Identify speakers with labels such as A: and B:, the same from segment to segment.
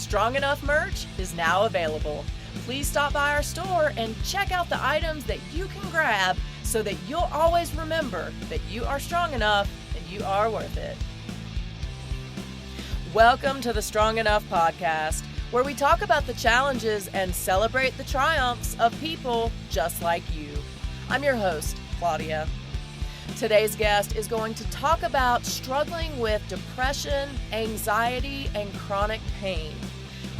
A: Strong Enough merch is now available. Please stop by our store and check out the items that you can grab so that you'll always remember that you are strong enough and you are worth it. Welcome to the Strong Enough podcast, where we talk about the challenges and celebrate the triumphs of people just like you. I'm your host, Claudia. Today's guest is going to talk about struggling with depression, anxiety, and chronic pain.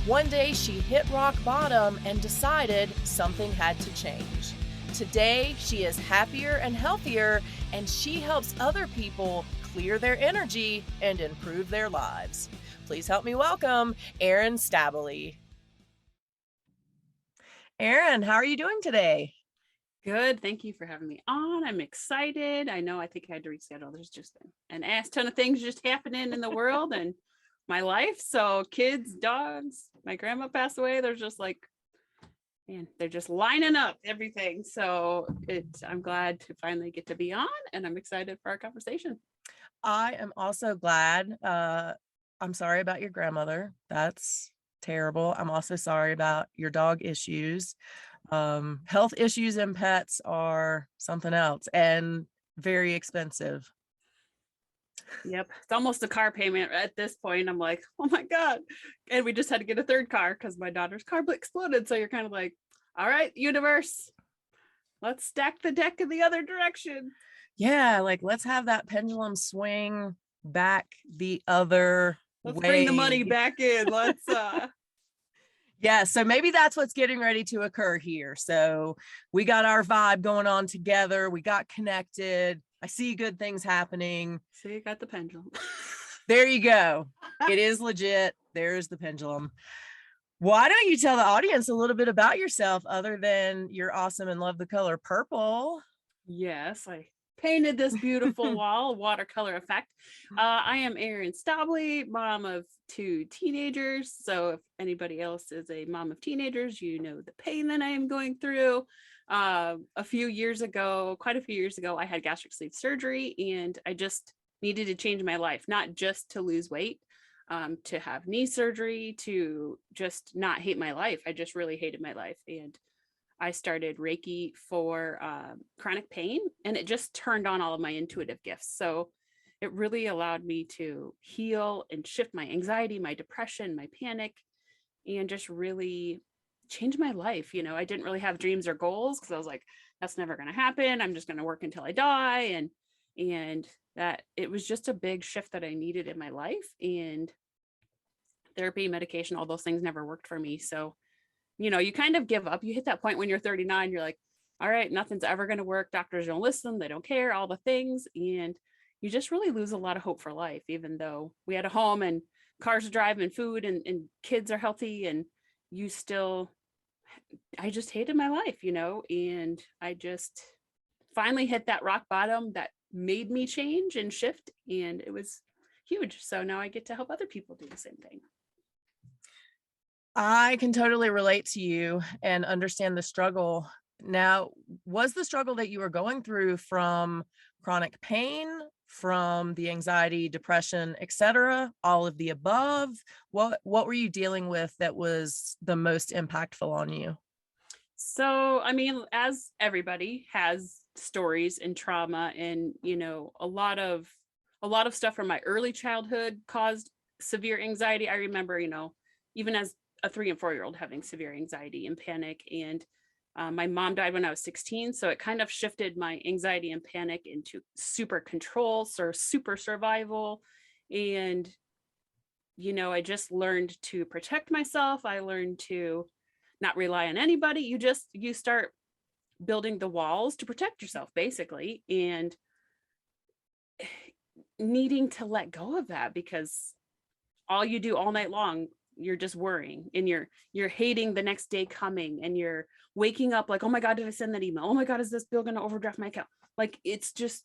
A: One day she hit rock bottom and decided something had to change. Today she is happier and healthier, and she helps other people clear their energy and improve their lives. Please help me welcome Erin Stabile. Erin, how are you doing today?
B: Good. Thank you for having me on. I'm excited. I think I had to reschedule. There's just been an ass ton of things just happening in the world and my life. So kids, dogs, my grandma passed away. There's just they're just lining up everything. So I'm glad to finally get to be on, and I'm excited for our conversation.
A: I am also glad. I'm sorry about your grandmother. That's terrible. I'm also sorry about your dog issues. Health issues in pets are something else and very expensive.
B: Yep. It's almost a car payment at this point. I'm like, oh my God. And we just had to get a third car because my daughter's car exploded. So you're kind of like, all right, universe, let's stack the deck in the other direction.
A: Yeah, let's have that pendulum swing back the other
B: Let's
A: way.
B: bring the money back in. Let's
A: Yeah, so maybe that's what's getting ready to occur here. So we got our vibe going on together. We got connected. I see good things happening.
B: So you got the pendulum.
A: There you go. It is legit. There's the pendulum. Why don't you tell the audience a little bit about yourself other than you're awesome and love the color purple?
B: Yes, I painted this beautiful wall, watercolor effect. I am Erin Stabile, mom of 2 teenagers. So if anybody else is a mom of teenagers, you know the pain that I am going through. Quite a few years ago, I had gastric sleeve surgery, and I just needed to change my life, not just to lose weight, to have knee surgery, to just not hate my life. I just really hated my life. And I started Reiki for chronic pain, and it just turned on all of my intuitive gifts. So it really allowed me to heal and shift my anxiety, my depression, my panic, and just really change my life. I didn't really have dreams or goals because I was like, that's never going to happen. I'm just going to work until I die. And that it was just a big shift that I needed in my life. And therapy, medication, all those things never worked for me. So you kind of give up. You hit that point when you're 39, you're like, all right, nothing's ever going to work. Doctors don't listen. They don't care, all the things. And you just really lose a lot of hope for life, even though we had a home and cars to drive and food and kids are healthy. And I just hated my life, and I just finally hit that rock bottom that made me change and shift. And it was huge. So now I get to help other people do the same thing.
A: I can totally relate to you and understand the struggle. Now, was the struggle that you were going through from chronic pain, from the anxiety, depression, etc., all of the above? What were you dealing with that was the most impactful on you?
B: So, as everybody has stories and trauma, and a lot of stuff from my early childhood caused severe anxiety. I remember, even as a 3 and 4-year-old having severe anxiety and panic. And my mom died when I was 16. So it kind of shifted my anxiety and panic into super control or super survival. And, I just learned to protect myself. I learned to not rely on anybody. You start building the walls to protect yourself, basically, and needing to let go of that, because all you do all night long, you're just worrying, and you're hating the next day coming, and you're waking up like, oh my God, did I send that email? Oh my God, is this bill going to overdraft my account? Like, it's just,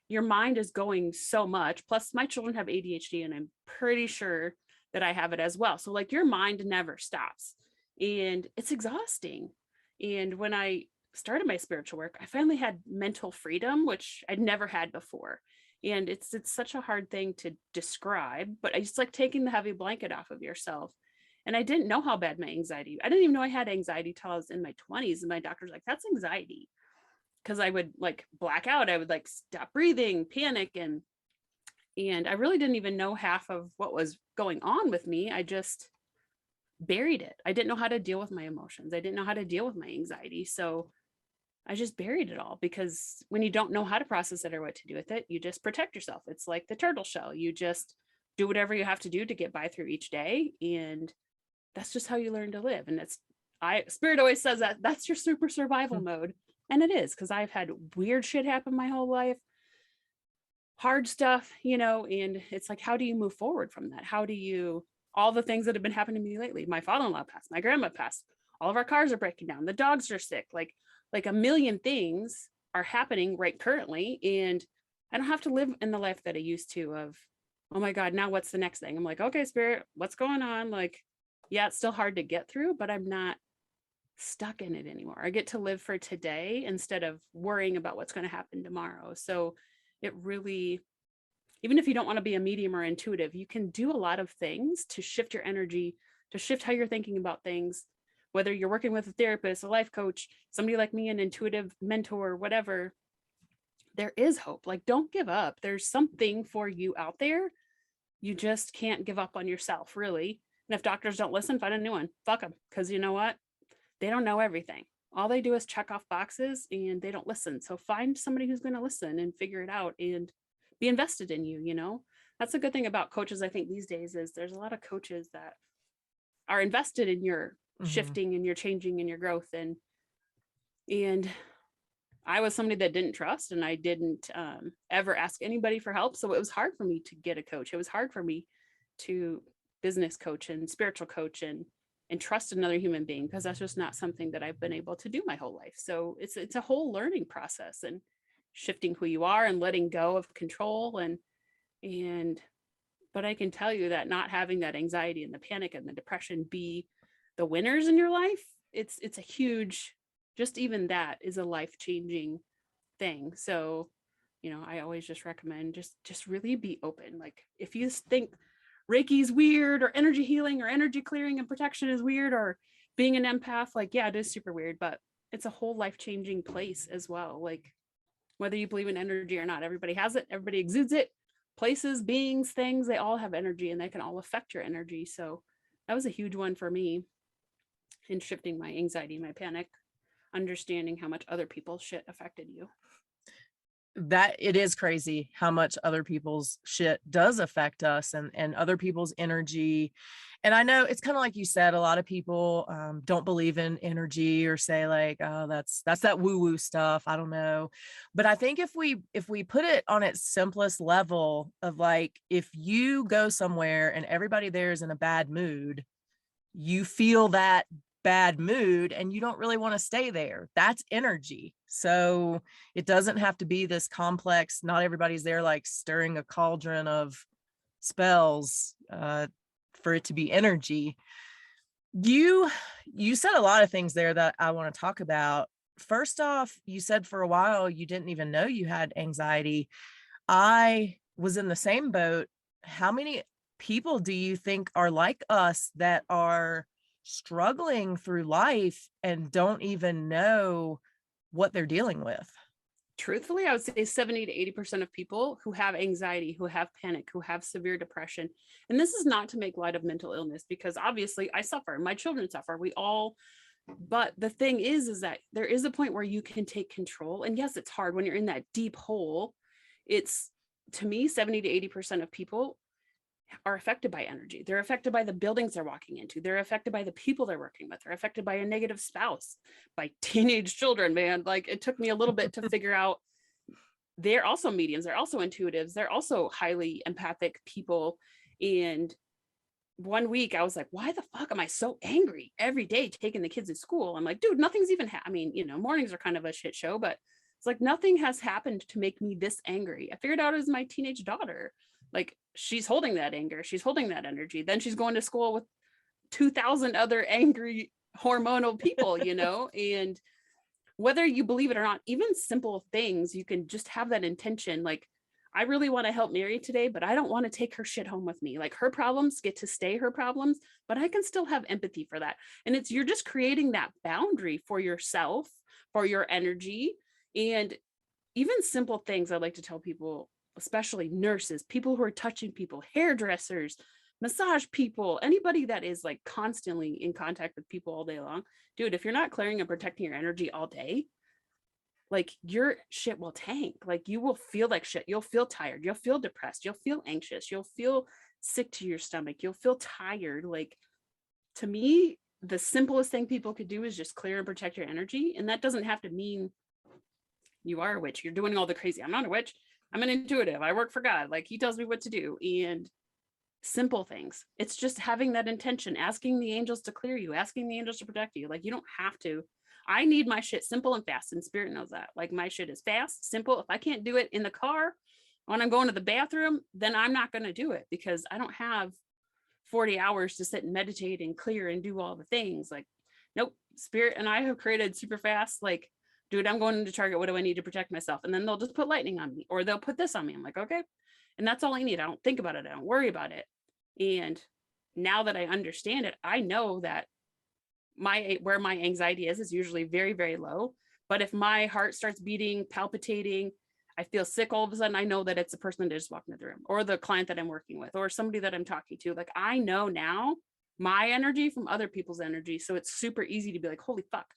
B: your mind is going so much. Plus my children have ADHD, and I'm pretty sure that I have it as well. So your mind never stops, and it's exhausting. And when I started my spiritual work, I finally had mental freedom, which I'd never had before. And it's such a hard thing to describe, but it's like taking the heavy blanket off of yourself And I didn't know how bad my anxiety, I didn't even know I had anxiety till I was in my 20s. And my doctor's like, that's anxiety. Because I would like black out. I would like stop breathing, panic. And I really didn't even know half of what was going on with me. I just buried it. I didn't know how to deal with my emotions. I didn't know how to deal with my anxiety. So I just buried it all, because when you don't know how to process it or what to do with it, you just protect yourself. It's like the turtle shell. You just do whatever you have to do to get by through each day. And that's just how you learn to live. And Spirit always says that that's your super survival mode. And it is, because I've had weird shit happen my whole life, hard stuff, and it's like, how do you move forward from that? How do you, all the things that have been happening to me lately, my father-in-law passed, my grandma passed, all of our cars are breaking down, the dogs are sick, like a million things are happening right currently. And I don't have to live in the life that I used to of, oh my God, now what's the next thing? I'm like, okay, Spirit, what's going on? Like, yeah, it's still hard to get through, but I'm not stuck in it anymore. I get to live for today instead of worrying about what's going to happen tomorrow. So it really, even if you don't want to be a medium or intuitive, you can do a lot of things to shift your energy, to shift how you're thinking about things, whether you're working with a therapist, a life coach, somebody like me, an intuitive mentor, whatever. There is hope. Like, don't give up. There's something for you out there. You just can't give up on yourself, really. And if doctors don't listen, find a new one. Fuck them. Because you know what? They don't know everything. All they do is check off boxes and they don't listen. So find somebody who's going to listen and figure it out and be invested in you. That's a good thing about coaches, I think, these days, is there's a lot of coaches that are invested in your shifting and your changing and your growth. And I was somebody that didn't trust, and I didn't ever ask anybody for help. So it was hard for me to get a coach. It was hard for me to business coach and spiritual coach and trust another human being, because that's just not something that I've been able to do my whole life. So it's a whole learning process, and shifting who you are and letting go of control. But I can tell you that not having that anxiety and the panic and the depression be the winners in your life, it's a huge, just even that is a life-changing thing. So, I always just recommend just really be open. Like, if you think Reiki is weird, or energy healing or energy clearing and protection is weird, or being an empath, like, yeah, it is super weird, but it's a whole life-changing place as well. Like, whether you believe in energy or not, everybody has it, everybody exudes it. Places, beings, things, they all have energy, and they can all affect your energy. So that was a huge one for me in shifting my anxiety, my panic, understanding how much other people's shit affected you.
A: That it is crazy how much other people's shit does affect us, and other people's energy. And I know it's kind of like you said, a lot of people don't believe in energy, or say like, oh, that's that woo woo stuff. I don't know. But I think if we put it on its simplest level of, like, if you go somewhere and everybody there is in a bad mood, you feel that bad mood and you don't really want to stay there. That's energy. So it doesn't have to be this complex. Not everybody's there like stirring a cauldron of spells for it to be energy. You said a lot of things there that I want to talk about. First off, you said for a while you didn't even know you had anxiety. I was in the same boat. How many people do you think are like us that are struggling through life and don't even know what they're dealing with?
B: Truthfully, I would say 70 to 80% of people who have anxiety, who have panic, who have severe depression. And this is not to make light of mental illness, because obviously I suffer, my children suffer, we all. But the thing is that there is a point where you can take control. And yes, it's hard when you're in that deep hole. It's, to me, 70 to 80% of people are affected by energy. They're affected by the buildings they're walking into. They're affected by the people they're working with. They're affected by a negative spouse, by teenage children, man. Like, it took me a little bit to figure out they're also mediums. They're also intuitives. They're also highly empathic people. And one week I was like, why the fuck am I so angry every day taking the kids to school? I'm like, dude, nothing's even, mornings are kind of a shit show, but it's like, nothing has happened to make me this angry. I figured out it was my teenage daughter. Like, she's holding that anger. She's holding that energy. Then she's going to school with 2,000 other angry hormonal people, and whether you believe it or not, even simple things, you can just have that intention. Like, I really want to help Mary today, but I don't want to take her shit home with me. Like, her problems get to stay her problems, but I can still have empathy for that. And you're just creating that boundary for yourself, for your energy. And even simple things I like to tell people, especially nurses, people who are touching people, hairdressers, massage people, anybody that is like constantly in contact with people all day long. Dude, if you're not clearing and protecting your energy all day, like, your shit will tank. Like, you will feel like shit. You'll feel tired. You'll feel depressed. You'll feel anxious. You'll feel sick to your stomach. You'll feel tired. Like, to me, the simplest thing people could do is just clear and protect your energy. And that doesn't have to mean you are a witch. You're doing all the crazy. I'm not a witch. I'm an intuitive. I work for God. Like, he tells me what to do. And simple things. It's just having that intention, asking the angels to clear you, asking the angels to protect you. Like, you don't have to. I need my shit simple and fast, and Spirit knows that. Like, my shit is fast, simple. If I can't do it in the car when I'm going to the bathroom, then I'm not going to do it, because I don't have 40 hours to sit and meditate and clear and do all the things. Like, nope. Spirit and I have created super fast, like, dude, I'm going into Target. What do I need to protect myself? And then they'll just put lightning on me, or they'll put this on me. I'm like, okay. And that's all I need. I don't think about it. I don't worry about it. And now that I understand it, I know that where my anxiety is usually very, very low. But if my heart starts beating, palpitating, I feel sick all of a sudden, I know that it's a person that just walked into the room, or the client that I'm working with, or somebody that I'm talking to. Like, I know now my energy from other people's energy. So it's super easy to be like, holy fuck,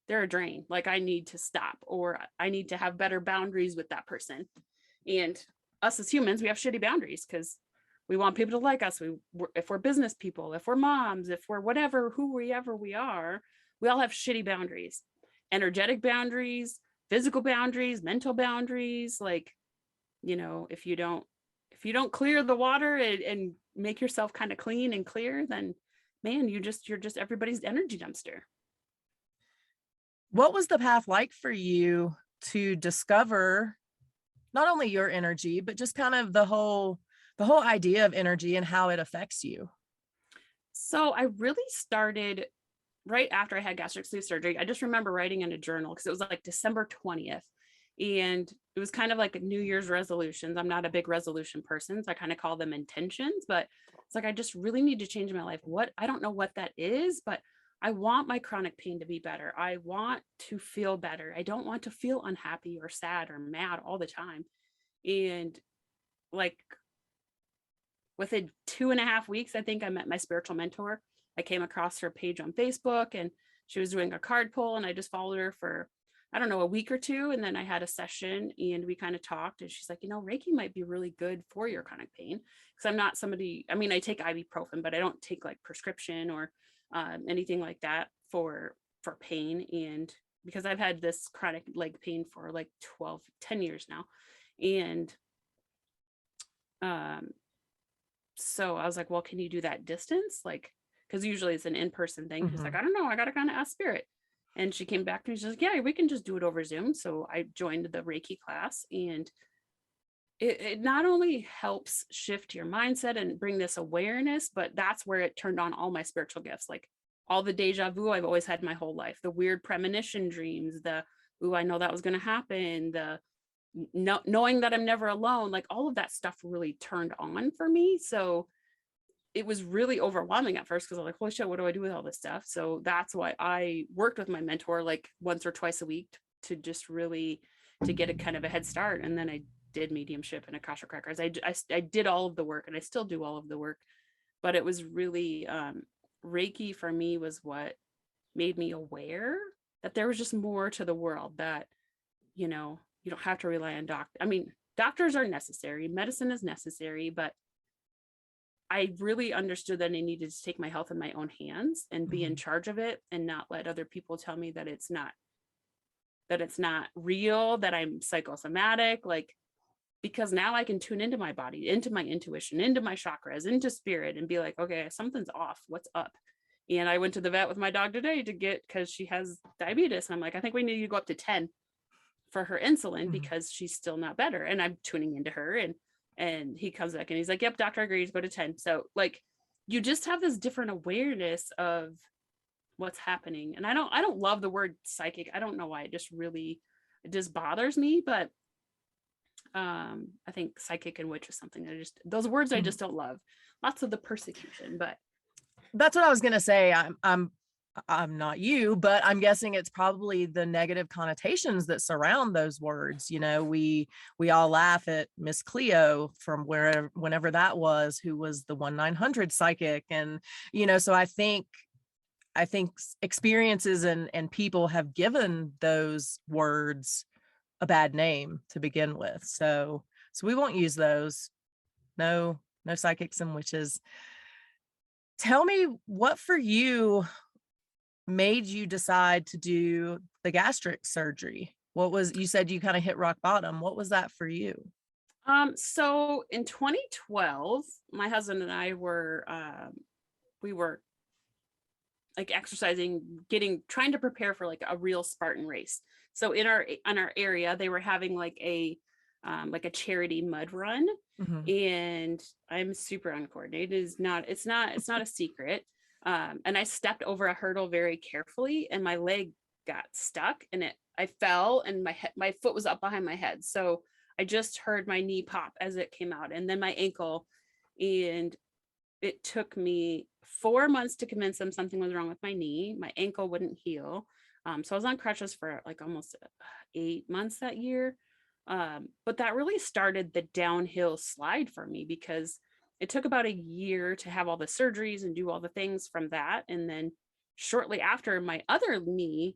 B: they're a drain. Like, I need to stop, or I need to have better boundaries with that person. And us as humans, we have shitty boundaries because we want people to like us. If we're business people, if we're moms, if we're whatever, whoever we are, we all have shitty boundaries, energetic boundaries, physical boundaries, mental boundaries. Like, if you don't clear the water and make yourself kind of clean and clear, then man, you're just everybody's energy dumpster.
A: What was the path like for you to discover not only your energy, but just kind of the whole idea of energy and how it affects you?
B: So I really started right after I had gastric sleeve surgery. I just remember writing in a journal, because it was like December 20th. And it was kind of like a New Year's resolutions. I'm not a big resolution person, so I kind of call them intentions, but it's like, I just really need to change my life. I don't know what that is, but I want my chronic pain to be better. I want to feel better. I don't want to feel unhappy or sad or mad all the time. And like, within 2.5 weeks, I think I met my spiritual mentor. I came across her page on Facebook, and she was doing a card pull, and I just followed her for, I don't know, a week or two. And then I had a session and we kind of talked, and she's like, Reiki might be really good for your chronic pain. Because I'm not somebody, I mean, I take ibuprofen, but I don't take like prescription or anything like that for pain. And because I've had this chronic leg pain for like 10 years now. And so I was like, well, can you do that distance? Like, because usually it's an in-person thing. She's like, I don't know, I got to kind of ask Spirit. And she came back to me, she's like, yeah, we can just do it over Zoom. So I joined the Reiki class, and it not only helps shift your mindset and bring this awareness, but that's where it turned on all my spiritual gifts. Like, all the deja vu I've always had my whole life, the weird premonition dreams, I know that was going to happen, knowing that I'm never alone, like all of that stuff really turned on for me. So it was really overwhelming at first, because I was like, holy shit, what do I do with all this stuff? So that's why I worked with my mentor like once or twice a week to just really to get a kind of a head start. And then I did mediumship and Akashic records. I did all of the work, and I still do all of the work, but it was really Reiki for me was what made me aware that there was just more to the world, that you don't have to rely on doctors are necessary, medicine is necessary, but I really understood that I needed to take my health in my own hands and be in charge of it, and not let other people tell me that it's not real, that I'm psychosomatic, like, because now I can tune into my body, into my intuition, into my chakras, into spirit, and be like, okay, something's off. What's up? And I went to the vet with my dog today because she has diabetes. And I'm like, I think we need to go up to 10 for her insulin, because she's still not better. And I'm tuning into her, and he comes back and he's like, yep, doctor agrees, go to 10. So like, you just have this different awareness of what's happening. And I don't love the word psychic. I don't know why, it just bothers me, but I think psychic and witch is something that those words I just don't love. Lots of the persecution, but
A: that's what I was gonna say. I'm not you, but I'm guessing it's probably the negative connotations that surround those words. You know, we all laugh at Miss Cleo from whenever that was, who was the 1-900 psychic, and so I think experiences and people have given those words a bad name to begin with. So we won't use those. No psychics and witches. Tell me, what for you made you decide to do the gastric surgery? You said you kind of hit rock bottom. What was that for you?
B: So in 2012, my husband and I were we were like exercising, trying to prepare for like a real Spartan race. So in our area, they were having like a charity mud run. And I'm super uncoordinated. It's not a secret. And I stepped over a hurdle very carefully, and my leg got stuck, and I fell, and my foot was up behind my head. So I just heard my knee pop as it came out, and then my ankle. And it took me 4 months to convince them something was wrong with my knee. My ankle wouldn't heal. So I was on crutches for like almost 8 months that year. But that really started the downhill slide for me, because it took about a year to have all the surgeries and do all the things from that. And then shortly after, my other knee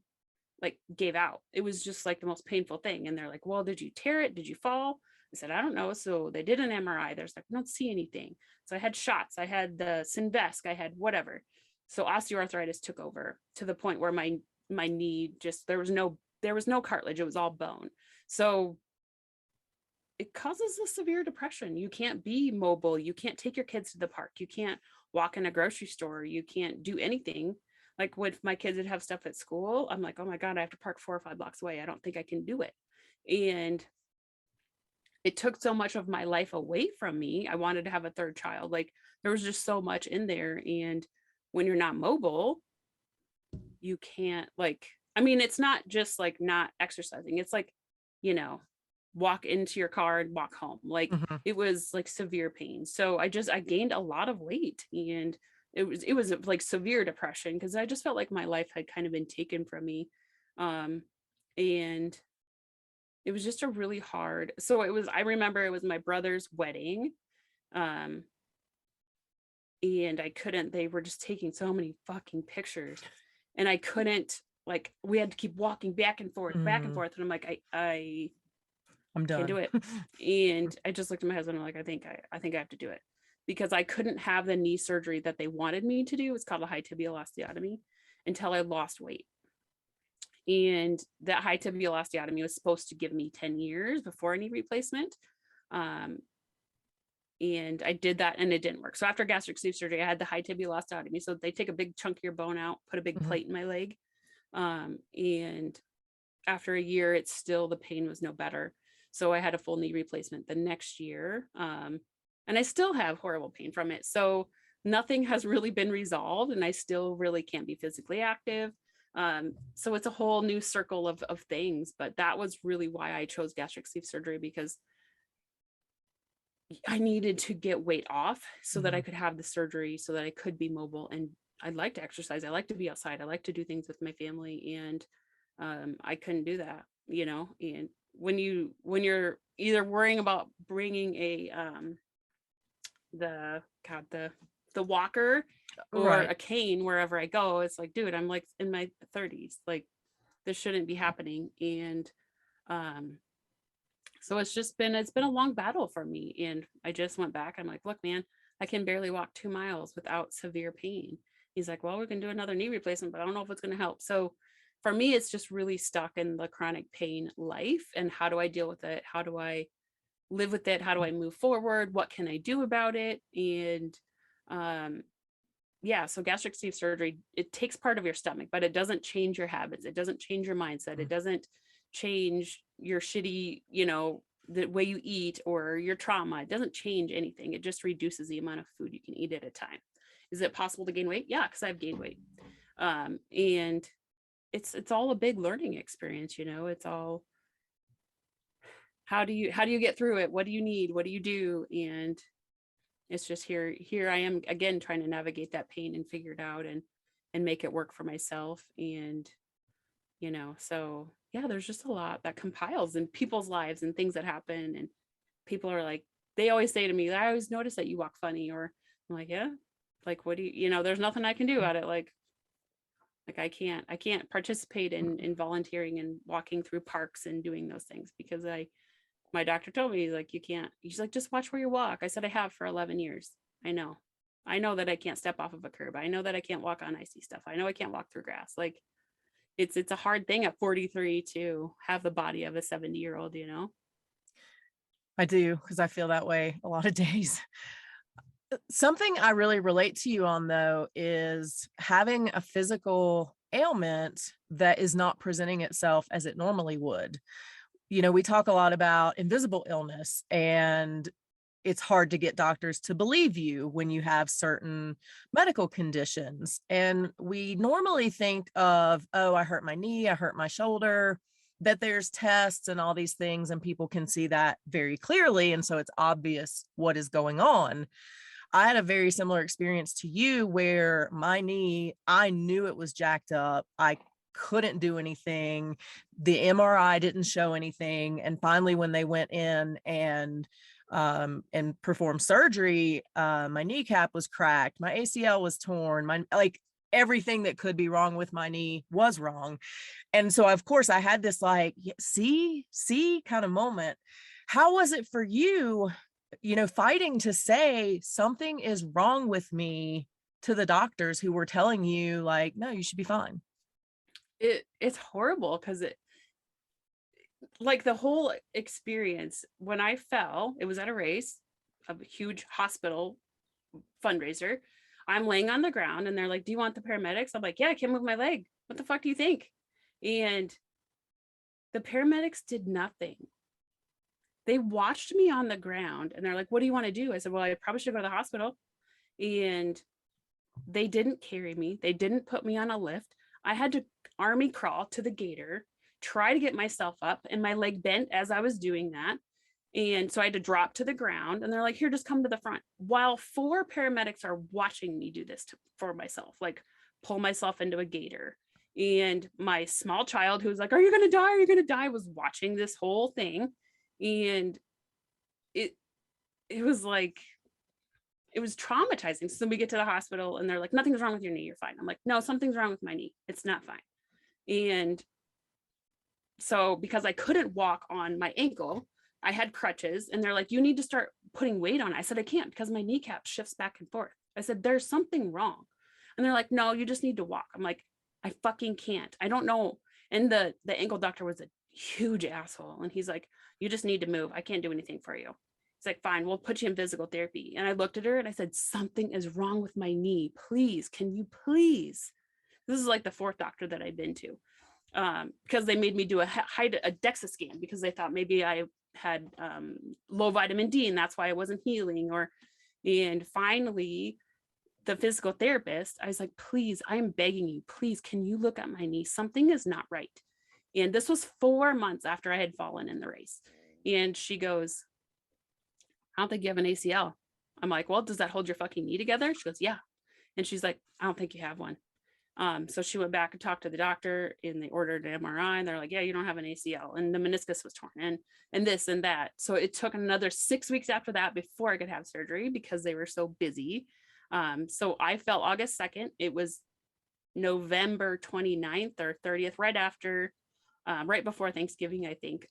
B: like gave out. It was just like the most painful thing. And they're like, well, did you tear it? Did you fall? I said, I don't know. So they did an MRI. There's like, I don't see anything. So I had shots. I had the Synvesc. I had whatever. So osteoarthritis took over to the point where my knee just, there was no cartilage. It was all bone. So it causes a severe depression. You can't be mobile. You can't take your kids to the park. You can't walk in a grocery store. You can't do anything. Like when my kids would have stuff at school, I'm like, oh my God, I have to park 4 or 5 blocks away. I don't think I can do it. And it took so much of my life away from me. I wanted to have a third child. Like there was just so much in there. And when you're not mobile, you can't it's not just like not exercising. It's like, walk into your car and walk home. Like it was like severe pain. So I gained a lot of weight, and it was like severe depression, because I just felt like my life had kind of been taken from me. And it was just a really hard. So I remember it was my brother's wedding. And they were just taking so many fucking pictures, and I couldn't, like, we had to keep walking back and forth. And I'm like, I'm done. Can't do it. And I just looked at my husband, and I'm like, I think I have to do it, because I couldn't have the knee surgery that they wanted me to do. It's called a high tibial osteotomy, until I lost weight. And that high tibial osteotomy was supposed to give me 10 years before a knee replacement. And I did that, and it didn't work. So after gastric sleeve surgery, I had the high tibial osteotomy. So they take a big chunk of your bone out, put a big plate in my leg. And after a year, the pain was no better. So I had a full knee replacement the next year. And I still have horrible pain from it. So nothing has really been resolved, and I still really can't be physically active. So it's a whole new circle of things, but that was really why I chose gastric sleeve surgery, because I needed to get weight off so that I could have the surgery, so that I could be mobile. And I like to exercise. I like to be outside. I like to do things with my family. And I couldn't do that, and when you're either worrying about bringing the walker or a cane wherever I go, it's like, dude, I'm like in my 30s, like this shouldn't be happening. And so it's been a long battle for me. And I just went back. I'm like, look, man, I can barely walk 2 miles without severe pain. He's like, well, we can do another knee replacement, but I don't know if it's going to help. So for me, it's just really stuck in the chronic pain life. And how do I deal with it? How do I live with it? How do I move forward? What can I do about it? And so gastric sleeve surgery, it takes part of your stomach, but it doesn't change your habits. It doesn't change your mindset. It doesn't change your shitty, the way you eat or your trauma. It doesn't change anything. It just reduces the amount of food you can eat at a time. Is it possible to gain weight? Yeah, because I've gained weight. And it's all a big learning experience, it's all, how do you get through it? What do you need? What do you do? And it's just here I am again trying to navigate that pain and figure it out and make it work for myself. And so yeah, there's just a lot that compiles in people's lives and things that happen. And people are like, they always say to me, I always notice that you walk funny. Or I'm like, yeah, like, what do there's nothing I can do about it. Like I can't participate in volunteering and walking through parks and doing those things because my doctor told me, he's like, you can't. He's like, just watch where you walk. I said, I have for 11 years. I know that I can't step off of a curb. I know that I can't walk on icy stuff. I know I can't walk through grass. Like it's a hard thing at 43 to have the body of a 70-year-old,
A: I do, because I feel that way a lot of days. Something I really relate to you on, though, is having a physical ailment that is not presenting itself as it normally would. We talk a lot about invisible illness, and it's hard to get doctors to believe you when you have certain medical conditions. And we normally think of, oh, I hurt my knee, I hurt my shoulder, that there's tests and all these things, and people can see that very clearly. And so it's obvious what is going on. I had a very similar experience to you where my knee, I knew it was jacked up. I couldn't do anything. The MRI didn't show anything. And finally, when they went in and performed surgery, my kneecap was cracked, my ACL was torn, everything that could be wrong with my knee was wrong. And so, of course, I had this see kind of moment. How was it for you, fighting to say something is wrong with me to the doctors who were telling you like, no, you should be fine?
B: It's horrible because like the whole experience when I fell, it was at a race, a huge hospital fundraiser. I'm laying on the ground and they're like, do you want the paramedics? I'm like, yeah, I can't move my leg. What the fuck do you think? And the paramedics did nothing. They watched me on the ground and they're like, what do you want to do? I said, well, I probably should go to the hospital. And they didn't carry me. They didn't put me on a lift. I had to army crawl to the gator, try to get myself up, and my leg bent as I was doing that. And so I had to drop to the ground and they're like, here, just come to the front. While 4 paramedics are watching me do this for myself, like pull myself into a gator. And my small child who's like, are you going to die? Are you going to die? Was watching this whole thing. And it was like, it was traumatizing. So we get to the hospital and they're like, nothing's wrong with your knee. You're fine. I'm like, no, something's wrong with my knee. It's not fine. And so because I couldn't walk on my ankle, I had crutches and they're like, you need to start putting weight on it. I said, I can't because my kneecap shifts back and forth. I said, there's something wrong. And they're like, no, you just need to walk. I'm like, I fucking can't. I don't know. And the ankle doctor was a huge asshole. And he's like, you just need to move. I can't do anything for you. He's like, fine, we'll put you in physical therapy. And I looked at her and I said, something is wrong with my knee. Please, can you please? This is like the 4th doctor that I've been to. Because they made me do a DEXA scan because they thought maybe I had low vitamin D and that's why I wasn't healing. And finally, the physical therapist, I was like, please, I am begging you, please, can you look at my knee? Something is not right. And this was 4 months after I had fallen in the race. And she goes, I don't think you have an ACL. I'm like, well, does that hold your fucking knee together? She goes, yeah. And she's like, I don't think you have one. So she went back and talked to the doctor and they ordered an MRI and they're like, yeah, you don't have an ACL and the meniscus was torn and this and that. So it took another 6 weeks after that before I could have surgery because they were so busy. So I fell August 2nd. It was November 29th or 30th, right before Thanksgiving, I think,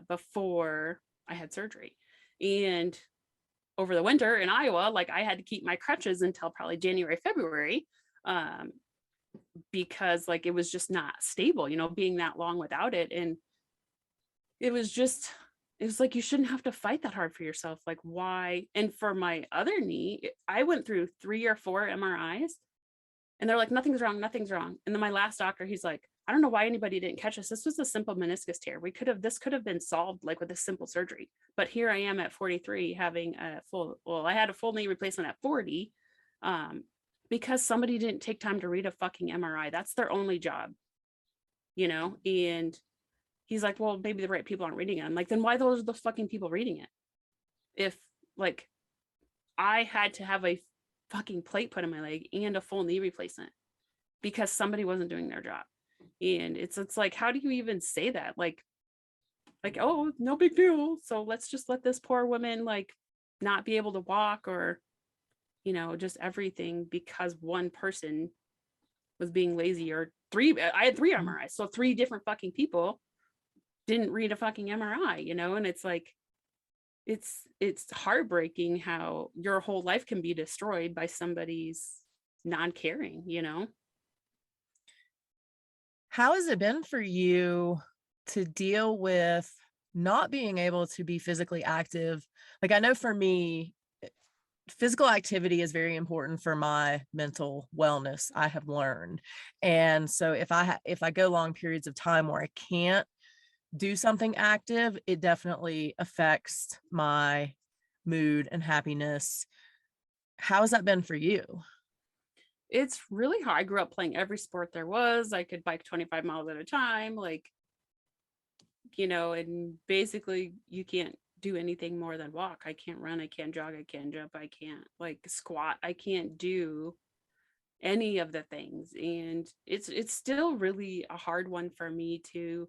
B: before I had surgery. And over the winter in Iowa, like I had to keep my crutches until probably January, February, because like it was just not stable, being that long without it. And it was like, you shouldn't have to fight that hard for yourself. Like, why? And for my other knee, I went through 3 or 4 MRIs and they're like, nothing's wrong. And then my last doctor, he's like, I don't know why anybody didn't catch us. This was a simple meniscus tear. This could have been solved like with a simple surgery. But here I am at 43 having I had a full knee replacement at 40 because somebody didn't take time to read a fucking MRI. That's their only job, and he's like, well, maybe the right people aren't reading it. I'm like, then why those are the fucking people reading it? If like I had to have a fucking plate put in my leg and a full knee replacement because somebody wasn't doing their job. And it's like, how do you even say that? Like, oh, no big deal. So let's just let this poor woman like not be able to walk, or, you know, just everything because one person was being lazy, or I had 3 MRIs. So 3 different fucking people didn't read a fucking MRI, you know? And it's like, it's heartbreaking how your whole life can be destroyed by somebody's non-caring, you know?
A: How has it been for you to deal with not being able to be physically active? Like, I know for me, physical activity is very important for my mental wellness, I have learned. And so if I go long periods of time where I can't do something active, it definitely affects my mood and happiness. How has that been for you?
B: It's really hard. I grew up playing every sport there was. I could bike 25 miles at a time, like, you know, and basically you can't do anything more than walk. I can't run, I can't jog, I can't jump, I can't like squat, I can't do any of the things. And it's still really a hard one for me to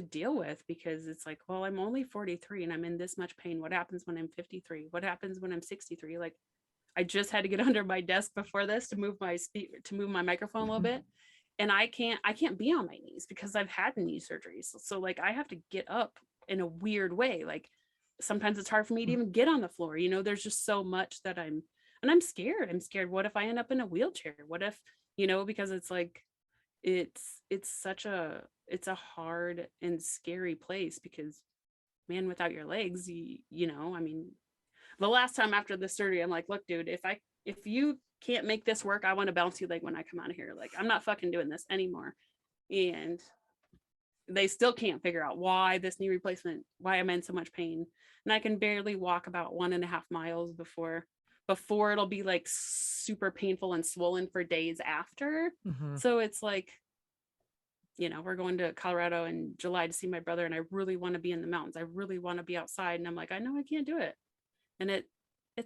B: deal with, because it's like, well, I'm only 43 and I'm in this much pain. What happens when I'm 53? What happens when I'm 63? Like, I just had to get under my desk before this to move my to move my microphone a little bit. And I can't be on my knees because I've had knee surgeries. So like I have to get up in a weird way. Like sometimes it's hard for me to even get on the floor. You know, there's just so much that I'm scared. I'm scared. What if I end up in a wheelchair? What if, you know, because it's like it's a hard and scary place, because man, without your legs, you know, I mean, the last time after the surgery, I'm like, look, dude, if you can't make this work, I want to bounce you leg when I come out of here. Like, I'm not fucking doing this anymore. And they still can't figure out why this knee replacement, why I'm in so much pain. And I can barely walk about 1.5 miles before it'll be like super painful and swollen for days after.
A: Mm-hmm.
B: So it's like, you know, we're going to Colorado in July to see my brother, and I really want to be in the mountains. I really want to be outside. And I'm like, I know I can't do it. And it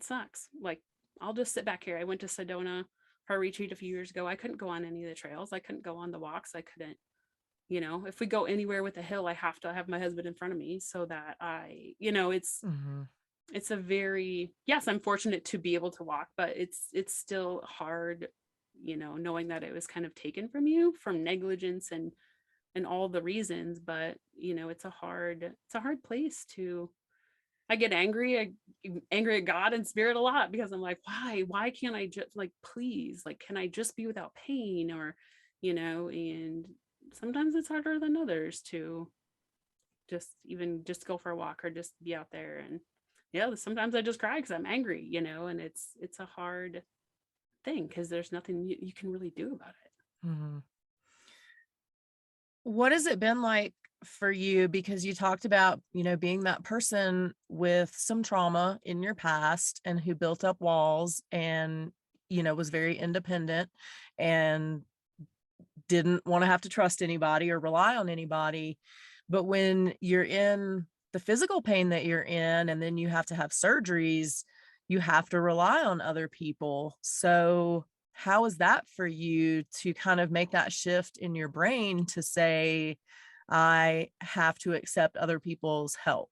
B: sucks. Like, I'll just sit back here. I went to Sedona for a retreat a few years ago. I couldn't go on any of the trails. I couldn't go on the walks. I couldn't, you know, if we go anywhere with a hill, I have to have my husband in front of me so that you know,
A: Mm-hmm.
B: it's a very, yes, I'm fortunate to be able to walk, but it's still hard, you know, knowing that it was kind of taken from you from negligence and all the reasons. But, you know, it's a hard place to, I get angry at God and spirit a lot, because I'm like, why can't I just, like, please, like, can I just be without pain? Or, you know, and sometimes it's harder than others to just go for a walk or just be out there. And yeah, sometimes I just cry because I'm angry, you know, and it's a hard thing because there's nothing you can really do about it.
A: Mm-hmm. What has it been like for you? Because you talked about, you know, being that person with some trauma in your past and who built up walls and, you know, was very independent and didn't want to have to trust anybody or rely on anybody. But when you're in the physical pain that you're in, and then you have to have surgeries, you have to rely on other people. So how is that for you to kind of make that shift in your brain to say, I have to accept other people's help?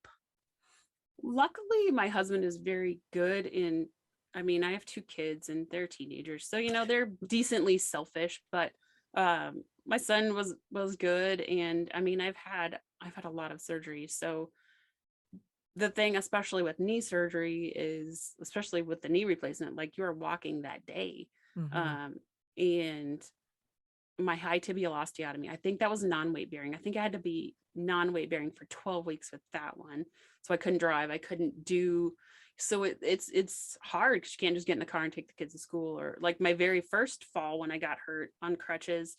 B: Luckily, my husband is very good in, I mean, I have 2 kids and they're teenagers, so, you know, they're decently selfish. But my son was good. And I mean, I've had a lot of surgeries. So the thing, especially with knee surgery, is, especially with the knee replacement, like, you're walking that day.
A: Mm-hmm.
B: um and my high tibial osteotomy, I think that was non-weight bearing. I think I had to be non-weight bearing for 12 weeks with that one. So I couldn't drive, I couldn't do, so it's hard because you can't just get in the car and take the kids to school. Or like my very first fall when I got hurt on crutches,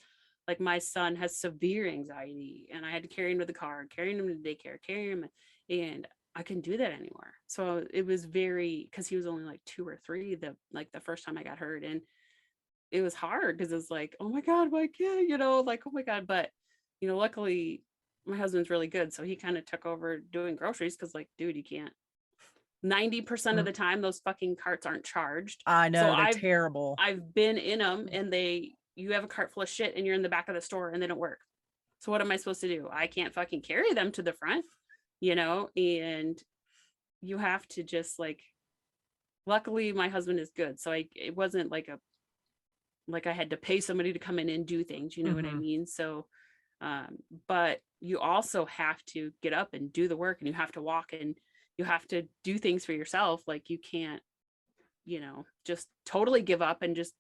B: like, my son has severe anxiety and I had to carry him to the car, carrying him to daycare, carry him, and I couldn't do that anymore. So it was very, because he was only like 2 or 3 the first time I got hurt. And it was hard because it's like, oh my God, why can't, you know, like, oh my God. But, you know, luckily my husband's really good, so he kind of took over doing groceries because, like, dude, you can't. 90% of the time, those fucking carts aren't charged.
A: I know,
B: So
A: they're terrible.
B: I've been in them, and you have a cart full of shit, and you're in the back of the store, and they don't work. So what am I supposed to do? I can't fucking carry them to the front, and you have to just like. Luckily, my husband is good, so it wasn't like I had to pay somebody to come in and do things. You know what I mean? So, but you also have to get up and do the work, and you have to walk, and you have to do things for yourself. Like you can't, just totally give up and just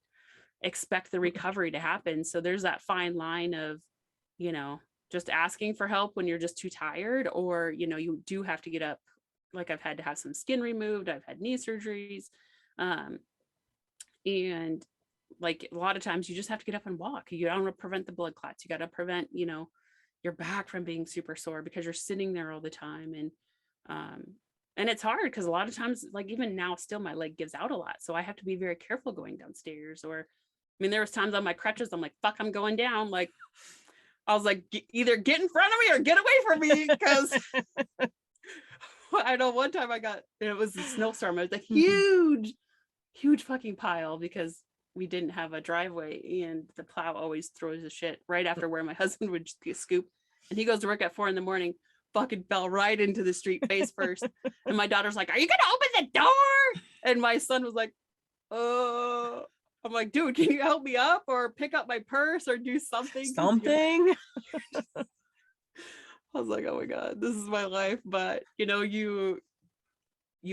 B: expect the recovery to happen. So there's that fine line of, just asking for help when you're just too tired, or, you do have to get up. Like I've had to have some skin removed. I've had knee surgeries. And like a lot of times you just have to get up and walk. You don't want to prevent the blood clots. You got to prevent, your back from being super sore because you're sitting there all the time. And it's hard because a lot of times, like even now still my leg gives out a lot. So I have to be very careful going downstairs. Or, I mean, there was times on my crutches, I'm like, fuck, I'm going down. Like, I was like, either get in front of me or get away from me. Because I know one time it was a snowstorm. It was a huge fucking pile because we didn't have a driveway, and the plow always throws the shit right after where my husband would just scoop. And he goes to work at 4 a.m, fucking fell right into the street face first. And my daughter's like, are you gonna open the door? And my son was like, I'm like, dude, can you help me up or pick up my purse or do something? I was like, oh my God, this is my life. But you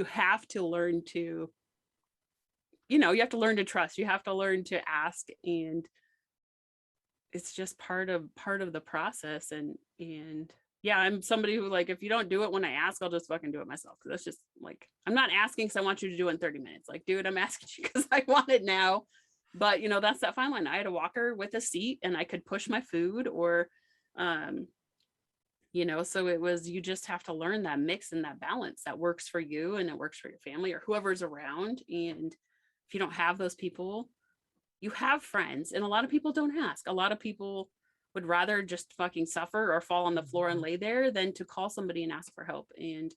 B: have to learn to, you have to learn to trust. You have to learn to ask, and it's just part of the process. And yeah, I'm somebody who, like, if you don't do it when I ask, I'll just fucking do it myself. Cause that's just like, I'm not asking because I want you to do it in 30 minutes. Like, dude, I'm asking you because I want it now. But that's that fine line. I had a walker with a seat, and I could push my food, or so it was, you just have to learn that mix and that balance that works for you and it works for your family or whoever's around. And if you don't have those people, you have friends. And a lot of people don't ask. A lot of people would rather just fucking suffer or fall on the floor and lay there than to call somebody and ask for help. And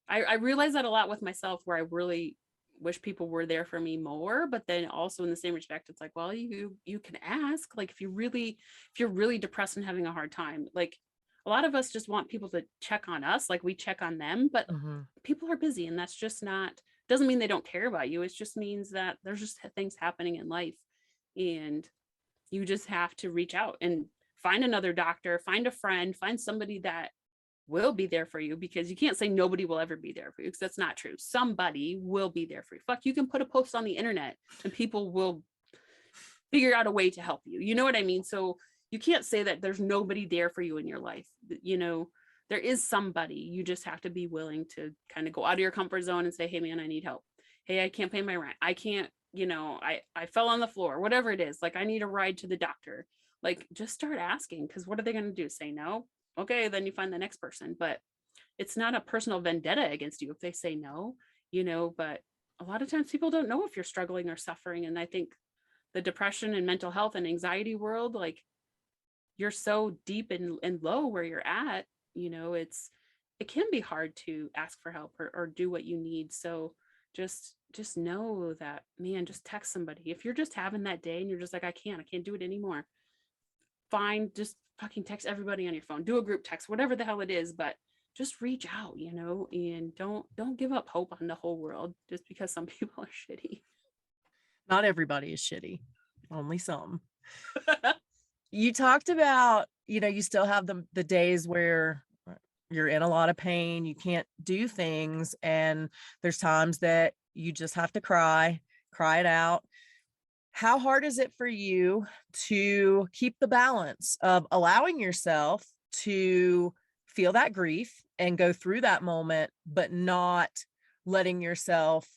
B: I realize that a lot with myself, where I really wish people were there for me more. But then also in the same respect, it's like, well, you can ask. Like if you're really depressed and having a hard time, like a lot of us just want people to check on us, like we check on them, but people are busy, and that's just doesn't mean they don't care about you. It just means that there's just things happening in life, and you just have to reach out and find another doctor, find a friend, find somebody that will be there for you, because you can't say nobody will ever be there for you, because that's not true. Somebody will be there for you. Fuck, you can put a post on the internet and people will figure out a way to help you. You know what I mean? So you can't say that there's nobody there for you in your life. There is somebody. You just have to be willing to kind of go out of your comfort zone and say, hey man, I need help. Hey, I can't pay my rent. I can't, I fell on the floor, whatever it is. Like, I need a ride to the doctor. Like, just start asking, because what are they going to do? Say no? Okay, then you find the next person. But it's not a personal vendetta against you if they say no, but a lot of times people don't know if you're struggling or suffering. And I think the depression and mental health and anxiety world, like, you're so deep and low where you're at, it can be hard to ask for help or do what you need. So just know that, man, just text somebody. If you're just having that day and you're just like, I can't do it anymore, fine, just fucking text everybody on your phone, do a group text, whatever the hell it is, but just reach out, and don't give up hope on the whole world just because some people are shitty.
A: Not everybody is shitty, only some. You talked about, you still have the days where you're in a lot of pain, you can't do things, and there's times that you just have to cry it out. How hard is it for you to keep the balance of allowing yourself to feel that grief and go through that moment, but not letting yourself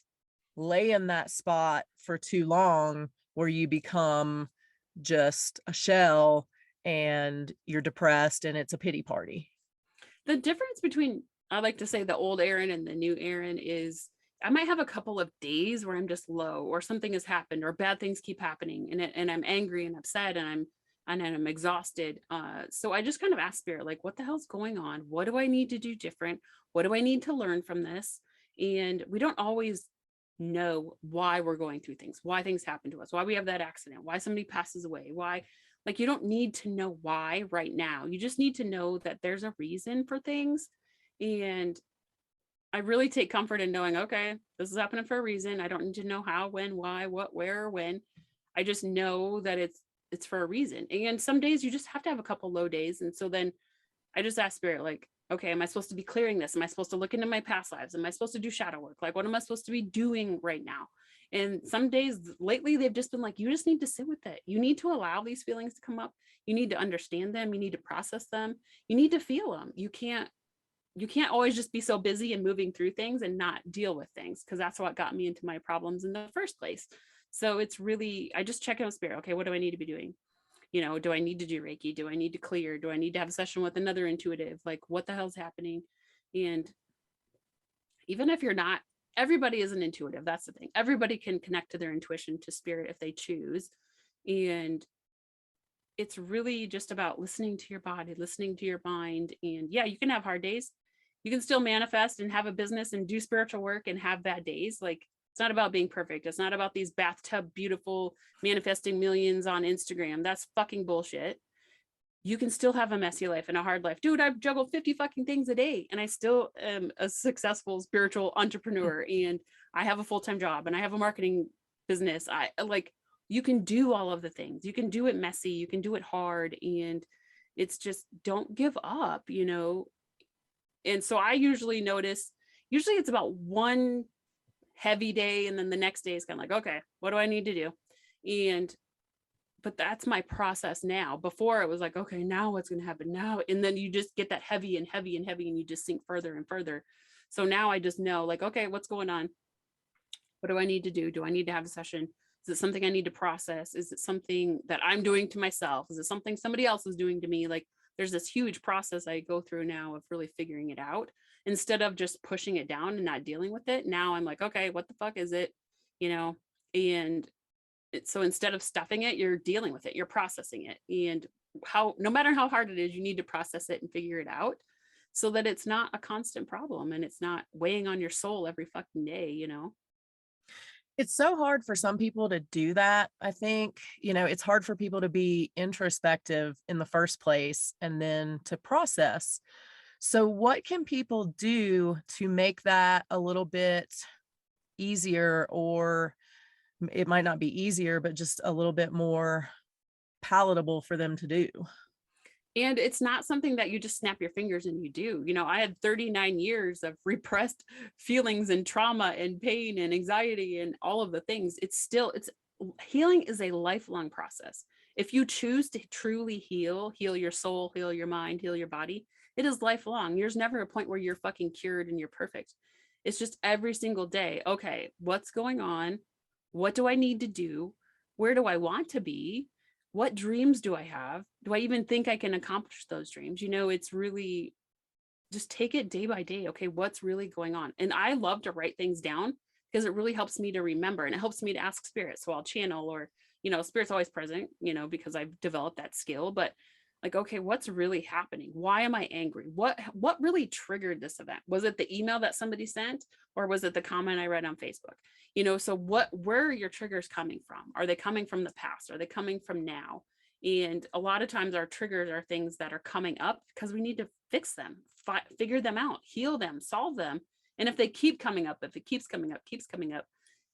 A: lay in that spot for too long where you become just a shell and you're depressed and it's a pity party?
B: The difference between, I like to say, the old Erin and the new Erin is, I might have a couple of days where I'm just low, or something has happened, or bad things keep happening, and I'm angry and upset, and I'm and then I'm exhausted. So I just kind of ask spirit, like, what the hell's going on? What do I need to do different? What do I need to learn from this? And we don't always know why we're going through things, why things happen to us, why we have that accident, why somebody passes away, why, like, you don't need to know why right now. You just need to know that there's a reason for things. And I really take comfort in knowing, okay, this is happening for a reason. I don't need to know how, when, why, what, where, or when. I just know that it's for a reason. And some days you just have to have a couple low days. And so then I just ask spirit, like, okay, am I supposed to be clearing this? Am I supposed to look into my past lives? Am I supposed to do shadow work? Like, what am I supposed to be doing right now? And some days lately, they've just been like, you just need to sit with it. You need to allow these feelings to come up. You need to understand them. You need to process them. You need to feel them. You can't always just be so busy and moving through things and not deal with things, because that's what got me into my problems in the first place. So it's really, I just check in with spirit. Okay, what do I need to be doing? Do I need to do Reiki? Do I need to clear? Do I need to have a session with another intuitive? Like, what the hell's happening? And even if you're not, everybody is an intuitive. That's the thing. Everybody can connect to their intuition, to spirit, if they choose. And it's really just about listening to your body, listening to your mind. And yeah, you can have hard days. You can still manifest and have a business and do spiritual work and have bad days. Like, it's not about being perfect. It's not about these bathtub beautiful manifesting millions on Instagram. That's fucking bullshit. You can still have a messy life and a hard life. Dude, I've juggled 50 fucking things a day and I still am a successful spiritual entrepreneur, and I have a full-time job and I have a marketing business. I like, you can do all of the things. You can do it messy, you can do it hard, and it's just, don't give up. And so I usually notice, usually it's about one heavy day, and then the next day is kind of like, okay, what do I need to do? But that's my process now. Before it was like, okay, now what's going to happen now? And then you just get that heavy and heavy and heavy, and you just sink further and further. So now I just know, like, okay, what's going on? What do I need to do? Do I need to have a session? Is it something I need to process? Is it something that I'm doing to myself? Is it something somebody else is doing to me? Like, there's this huge process I go through now of really figuring it out, instead of just pushing it down and not dealing with it. Now I'm like, okay, what the fuck is it? And so instead of stuffing it, you're dealing with it, you're processing it. And no matter how hard it is, you need to process it and figure it out, so that it's not a constant problem and it's not weighing on your soul every fucking day.
A: It's so hard for some people to do that. I think, it's hard for people to be introspective in the first place and then to process. So what can people do to make that a little bit easier, or it might not be easier, but just a little bit more palatable for them to do?
B: And it's not something that you just snap your fingers and you do. I had 39 years of repressed feelings and trauma and pain and anxiety and all of the things. It's healing is a lifelong process. If you choose to truly heal your soul, heal your mind, heal your body, it is lifelong. There's never a point where you're fucking cured and you're perfect. It's just every single day. Okay, what's going on? What do I need to do? Where do I want to be? What dreams do I have? Do I even think I can accomplish those dreams? It's really just take it day by day. Okay, what's really going on? And I love to write things down, because it really helps me to remember, and it helps me to ask spirit. So I'll channel, or, spirit's always present, because I've developed that skill. But like, okay, what's really happening? Why am I angry? What really triggered this event? Was it the email that somebody sent, or was it the comment I read on Facebook? So where are your triggers coming from? Are they coming from the past? Are they coming from now? And a lot of times our triggers are things that are coming up because we need to fix them, figure them out, heal them, solve them. And if they keep coming up, if it keeps coming up,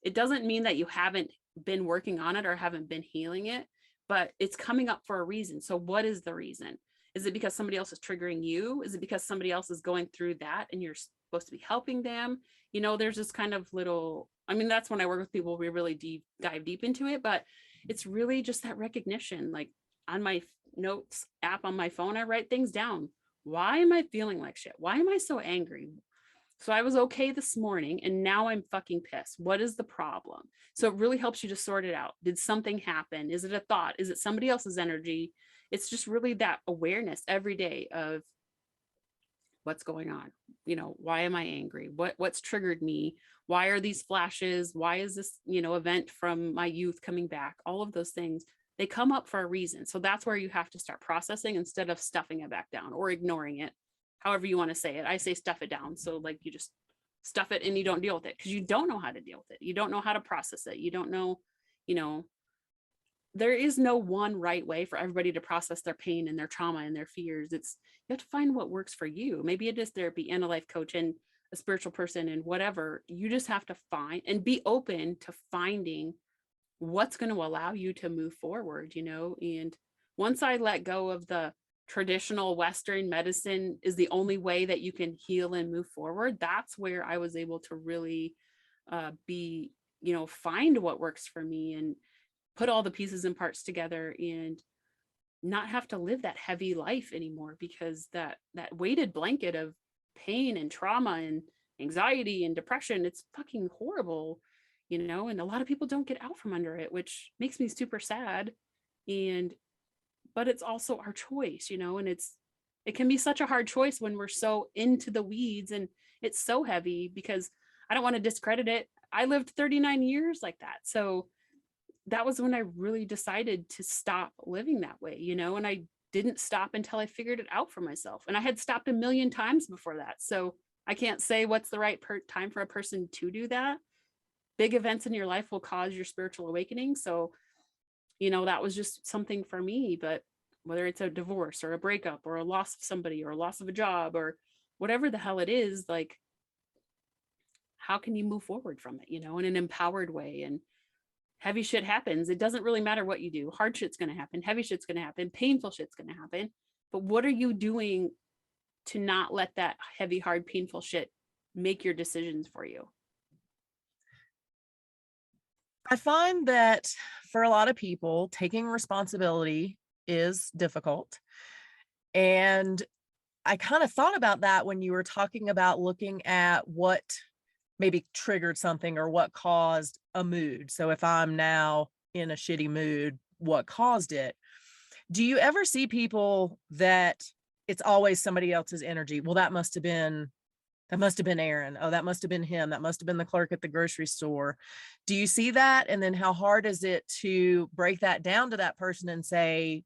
B: it doesn't mean that you haven't been working on it or haven't been healing it, but it's coming up for a reason. So what is the reason? Is it because somebody else is triggering you? Is it because somebody else is going through that and you're supposed to be helping them? There's this kind of that's when I work with people, we really dive deep into it, but it's really just that recognition. Like, on my notes app on my phone, I write things down. Why am I feeling like shit? Why am I so angry? So I was okay this morning and now I'm fucking pissed. What is the problem? So it really helps you to sort it out. Did something happen? Is it a thought? Is it somebody else's energy? It's just really that awareness every day of what's going on. Why am I angry? What's triggered me? Why are these flashes? Why is this, event from my youth coming back? All of those things. they come up for a reason. So that's where you have to start processing instead of stuffing it back down or ignoring it, however you want to say it. I say stuff it down. So like you just stuff it and you don't deal with it because you don't know how to deal with it. You don't know how to process it. You don't know, you know, there is no one right way for everybody to process their pain and their trauma and their fears. It's, you have to find what works for you. Maybe it is therapy and a life coach and a spiritual person and whatever. You just have to find and be open to finding what's going to allow you to move forward, you know? And once I let go of the traditional Western medicine is the only way that you can heal and move forward, that's where I was able to really be, you know, find what works for me and put all the pieces and parts together and not have to live that heavy life anymore, because that weighted blanket of pain and trauma and anxiety and depression, it's fucking horrible, you know, and a lot of people don't get out from under it, which makes me super sad. And but it's also our choice, you know, and it can be such a hard choice when we're so into the weeds and it's so heavy, because I don't want to discredit it. I lived 39 years like that. So that was when I really decided to stop living that way, you know, and I didn't stop until I figured it out for myself. And I had stopped a million times before that. So I can't say what's the right time for a person to do that. Big events in your life will cause your spiritual awakening. So, you know, that was just something for me. But whether it's a divorce or a breakup or a loss of somebody or a loss of a job or whatever the hell it is, like, how can you move forward from it, you know, in an empowered way? And heavy shit happens. It doesn't really matter what you do. Hard shit's going to happen. Heavy shit's going to happen. Painful shit's going to happen. But what are you doing to not let that heavy, hard, painful shit make your decisions for you?
A: I find that for a lot of people, taking responsibility is difficult. And I kind of thought about that when you were talking about looking at what maybe triggered something or what caused a mood. So if I'm now in a shitty mood, what caused it? Do you ever see people that it's always somebody else's energy? Well, that must have been Erin. Oh, that must have been him. That must have been the clerk at the grocery store. Do you see that? And then how hard is it to break that down to that person and say,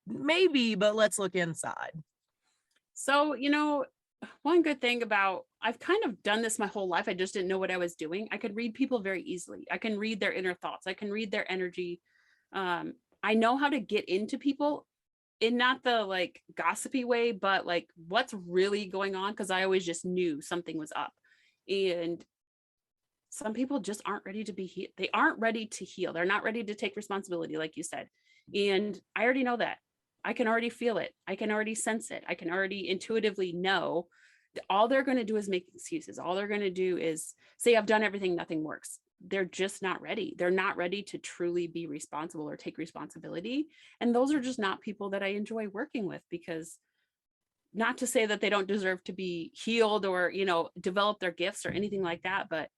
A: maybe, but let's look inside?
B: So, you know, one good thing about, I've kind of done this my whole life. I just didn't know what I was doing. I could read people very easily. I can read their inner thoughts. I can read their energy. I know how to get into people in not the like gossipy way, but like what's really going on. Cause I always just knew something was up. And some people just aren't ready to be healed. They aren't ready to heal. They're not ready to take responsibility, like you said. And I already know that. I can already feel it. I can already sense it. I can already intuitively know that all they're going to do is make excuses. All they're going to do is say, I've done everything, nothing works. They're just not ready. They're not ready to truly be responsible or take responsibility. And those are just not people that I enjoy working with, because not to say that they don't deserve to be healed or, you know, develop their gifts or anything like that, but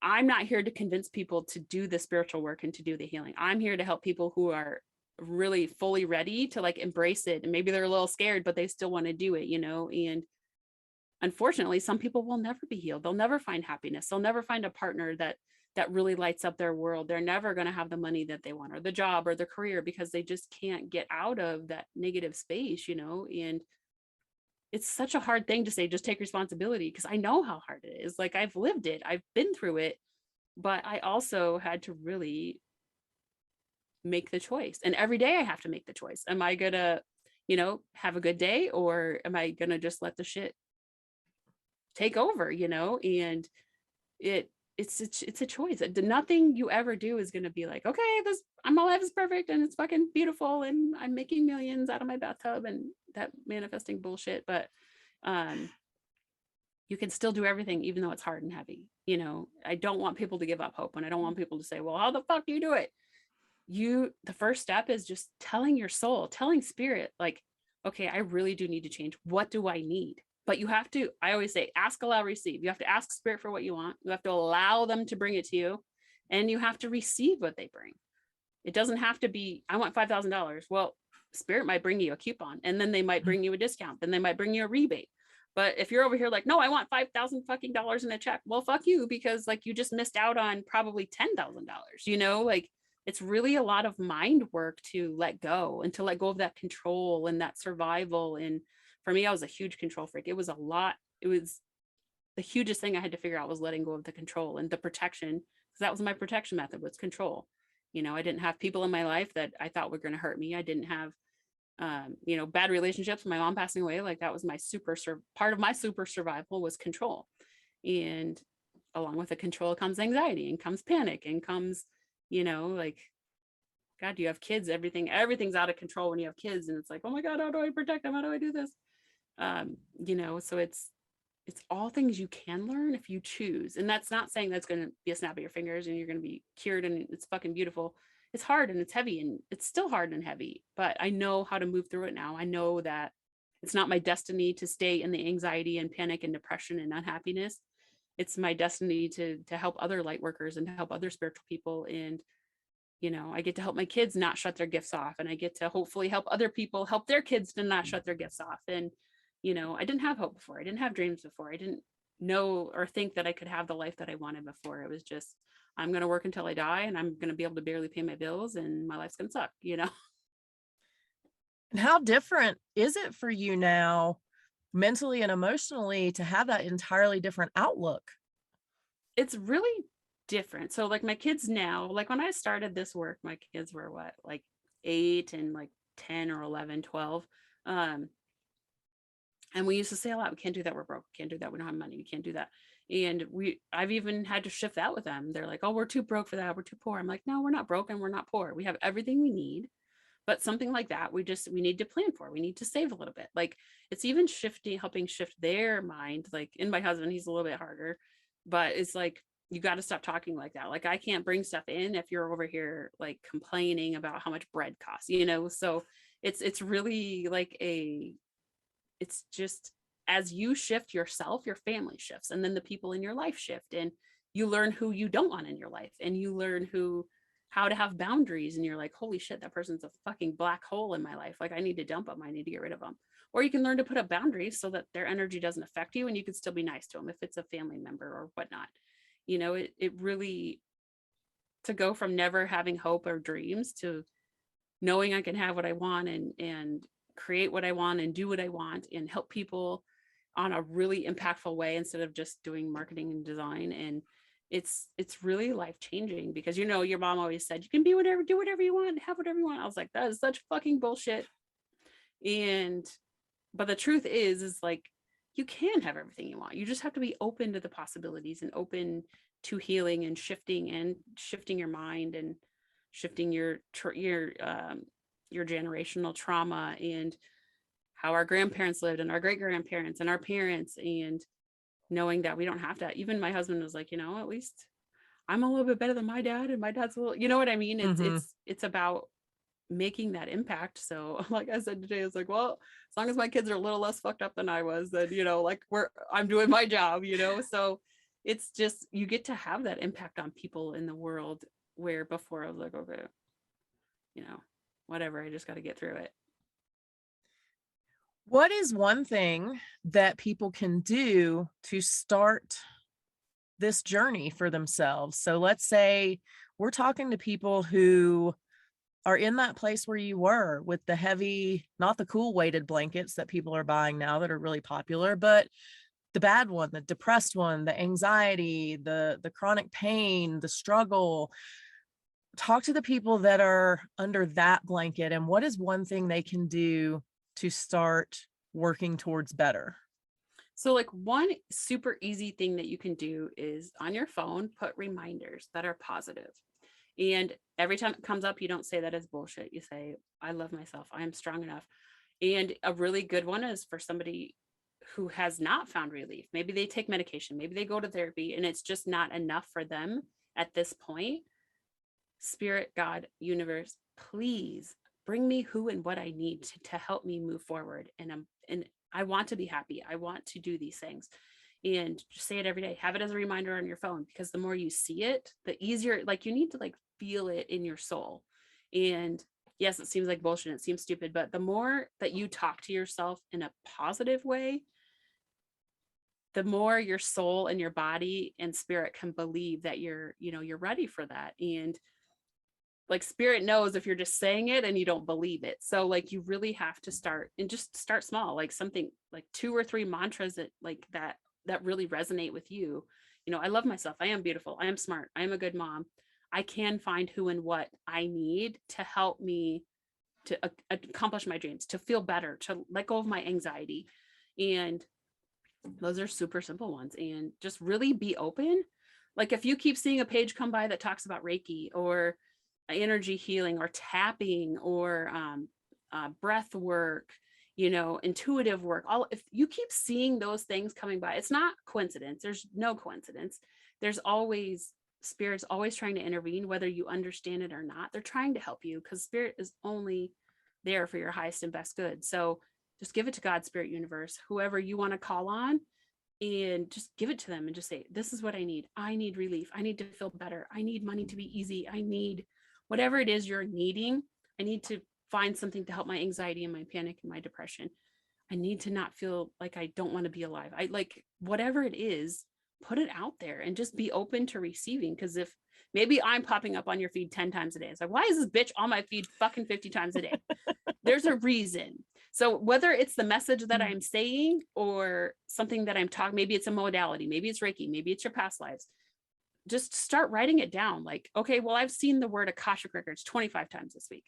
B: I'm not here to convince people to do the spiritual work and to do the healing. I'm here to help people who are really fully ready to like embrace it. And maybe they're a little scared, but they still want to do it, you know? And unfortunately, some people will never be healed. They'll never find happiness. They'll never find a partner that really lights up their world. They're never going to have the money that they want or the job or the career, because they just can't get out of that negative space, you know? And it's such a hard thing to say, just take responsibility, because I know how hard it is. Like, I've lived it, I've been through it, but I also had to really make the choice. And every day I have to make the choice. Am I gonna, you know, have a good day, or am I gonna just let the shit take over, you know? And it's a choice. Nothing you ever do is gonna be like, okay, my life is perfect and it's fucking beautiful and I'm making millions out of my bathtub and that manifesting bullshit. But you can still do everything even though it's hard and heavy. You know, I don't want people to give up hope, and I don't want people to say, well, how the fuck do you do it? The first step is just telling your soul, telling spirit, like, okay, I really do need to change. What do I need? But you have to, I always say, ask, allow, receive. You have to ask spirit for what you want. You have to allow them to bring it to you, and you have to receive what they bring. It doesn't have to be, I want $5,000. Well, spirit might bring you a coupon, and then they might bring you a discount. Then they might bring you a rebate. But if you're over here like, no, I want $5,000 fucking dollars in a check. Well, fuck you, because like you just missed out on probably $10,000, you know, like, it's really a lot of mind work to let go and to let go of that control and that survival. And for me, I was a huge control freak. It was a lot. It was the hugest thing I had to figure out was letting go of the control and the protection, because that was my protection method, was control. I didn't have people in my life that I thought were going to hurt me. I didn't have, bad relationships. My mom passing away, like that was my part of my super survival was control. And along with the control comes anxiety and comes panic and comes, like, God, you have kids, everything's out of control when you have kids. And it's like, oh my God, how do I protect them? How do I do this? So it's all things you can learn if you choose. And that's not saying that's going to be a snap of your fingers and you're going to be cured and it's fucking beautiful. It's hard and it's heavy and it's still hard and heavy, but I know how to move through it now. I know that it's not my destiny to stay in the anxiety and panic and depression and unhappiness. It's my destiny to help other light workers and to help other spiritual people. And, I get to help my kids not shut their gifts off. And I get to hopefully help other people help their kids to not shut their gifts off. And, I didn't have hope before. I didn't have dreams before. I didn't know or think that I could have the life that I wanted before. It was just, I'm going to work until I die and I'm going to be able to barely pay my bills and my life's going to suck.
A: And how different is it for you now, mentally and emotionally, to have that entirely different outlook?
B: It's really different. So like my kids now, like when I started this work, my kids were what, like 8 and like 10 or 11, 12. And we used to say a lot, we can't do that, we're broke, we can't do that, we don't have money, we can't do that. And I've even had to shift that with them. They're like, oh, we're too broke for that, we're too poor. I'm like, no, we're not broke and we're not poor. We have everything we need. But something like that, we need to plan for. We need to save a little bit. Like it's even helping shift their mind. Like in my husband, he's a little bit harder, but it's like, you got to stop talking like that. Like I can't bring stuff in if you're over here like complaining about how much bread costs, So it's really like it's just, as you shift yourself, your family shifts, and then the people in your life shift, and you learn who you don't want in your life, and you learn how to have boundaries, and you're like, holy shit, that person's a fucking black hole in my life. Like I need to dump them. I need to get rid of them. Or you can learn to put up boundaries so that their energy doesn't affect you and you can still be nice to them if it's a family member or whatnot. It really, to go from never having hope or dreams to knowing I can have what I want and create what I want and do what I want and help people on a really impactful way instead of just doing marketing and design. And it's really life changing because, your mom always said, you can be whatever, do whatever you want, have whatever you want. I was like, that is such fucking bullshit. But the truth is like, you can have everything you want. You just have to be open to the possibilities and open to healing and shifting your mind and shifting your generational trauma and how our grandparents lived and our great grandparents and our parents, and knowing that we don't have to. Even my husband was like, at least I'm a little bit better than my dad and my dad's a little, you know what I mean? It's about making that impact. So like I said today, it's like, well, as long as my kids are a little less fucked up than I was, then, like I'm doing my job, so it's just, you get to have that impact on people in the world, where before I was like, okay, whatever, I just got to get through it.
A: What is one thing that people can do to start this journey for themselves? So let's say we're talking to people who are in that place where you were, with the heavy, not the cool weighted blankets that people are buying now that are really popular, but the bad one, the depressed one, the anxiety, the chronic pain, the struggle. Talk to the people that are under that blanket, and what is one thing they can do to start working towards better?
B: So like one super easy thing that you can do is on your phone, put reminders that are positive. And every time it comes up, you don't say that as bullshit. You say, I love myself. I am strong enough. And a really good one is for somebody who has not found relief. Maybe they take medication, maybe they go to therapy, and it's just not enough for them at this point. Spirit, God, universe, please bring me who and what I need to help me move forward. And I want to be happy. I want to do these things. And just say it every day. Have it as a reminder on your phone, because the more you see it, the easier, like you need to like feel it in your soul. And yes, it seems like bullshit. It seems stupid, but the more that you talk to yourself in a positive way, the more your soul and your body and spirit can believe that you're ready for that. And like spirit knows if you're just saying it and you don't believe it. So like you really have to start and just start small, like something like 2 or 3 mantras that like that really resonate with you. You know, I love myself. I am beautiful. I am smart. I am a good mom. I can find who and what I need to help me to accomplish my dreams, to feel better, to let go of my anxiety. And those are super simple ones. And just really be open. Like if you keep seeing a page come by that talks about Reiki or energy healing or tapping or breath work, you know, intuitive work, all, if you keep seeing those things coming by, it's not coincidence. There's no coincidence. There's always spirit's always trying to intervene, whether you understand it or not. They're trying to help you because spirit is only there for your highest and best good. So just give it to God, spirit, universe, whoever you want to call on, and just give it to them and just say, this is what I need. I need relief. I need to feel better. I need money to be easy. I need whatever it is you're needing. I need to find something to help my anxiety and my panic and my depression. I need to not feel like I don't want to be alive. I like whatever it is, put it out there and just be open to receiving. Because if maybe I'm popping up on your feed 10 times a day, it's like, why is this bitch on my feed fucking 50 times a day? There's a reason. So whether it's the message that I'm saying or something that I'm talking, maybe it's a modality, maybe it's Reiki, maybe it's your past lives, just start writing it down. Like, okay, well, I've seen the word Akashic Records 25 times this week.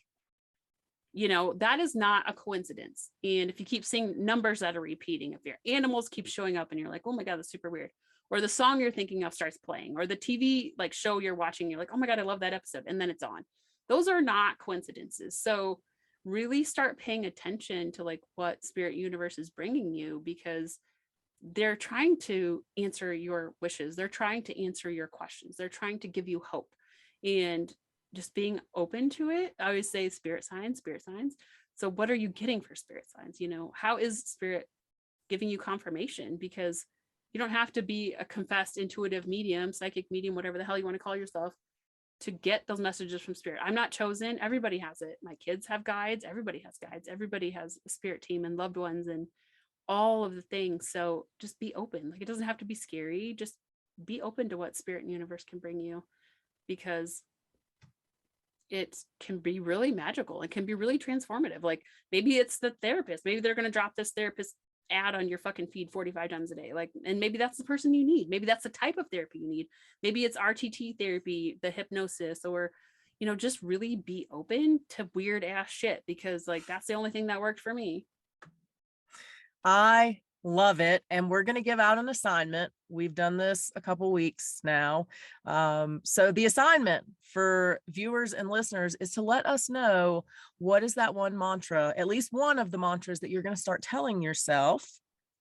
B: You know, that is not a coincidence. And if you keep seeing numbers that are repeating, if your animals keep showing up and you're like, oh my God, that's super weird. Or the song you're thinking of starts playing, or the TV like show you're watching, you're like, oh my God, I love that episode. And then it's on. Those are not coincidences. So really start paying attention to like what spirit universe is bringing you, because they're trying to answer your wishes. They're trying to answer your questions. They're trying to give you hope. And just being open to it. I always say spirit signs, spirit signs. So what are you getting for spirit signs? You know, how is spirit giving you confirmation? Because you don't have to be a confessed intuitive medium, psychic medium, whatever the hell you want to call yourself, to get those messages from spirit. I'm not chosen. Everybody has it. My kids have guides. Everybody has guides. Everybody has a spirit team and loved ones and all of the things. So just be open. Like it doesn't have to be scary. Just be open to what spirit and universe can bring you, because it can be really magical. It can be really transformative. Like maybe it's the therapist. Maybe they're going to drop this therapist ad on your fucking feed 45 times a day. Like, and maybe that's the person you need. Maybe that's the type of therapy you need. Maybe it's RTT therapy, the hypnosis, or, you know, just really be open to weird ass shit, because like, that's the only thing that worked for me.
A: I love it. And we're going to give out an assignment. We've done this a couple weeks now. So the assignment for viewers and listeners is to let us know, what is that one mantra, at least one of the mantras that you're going to start telling yourself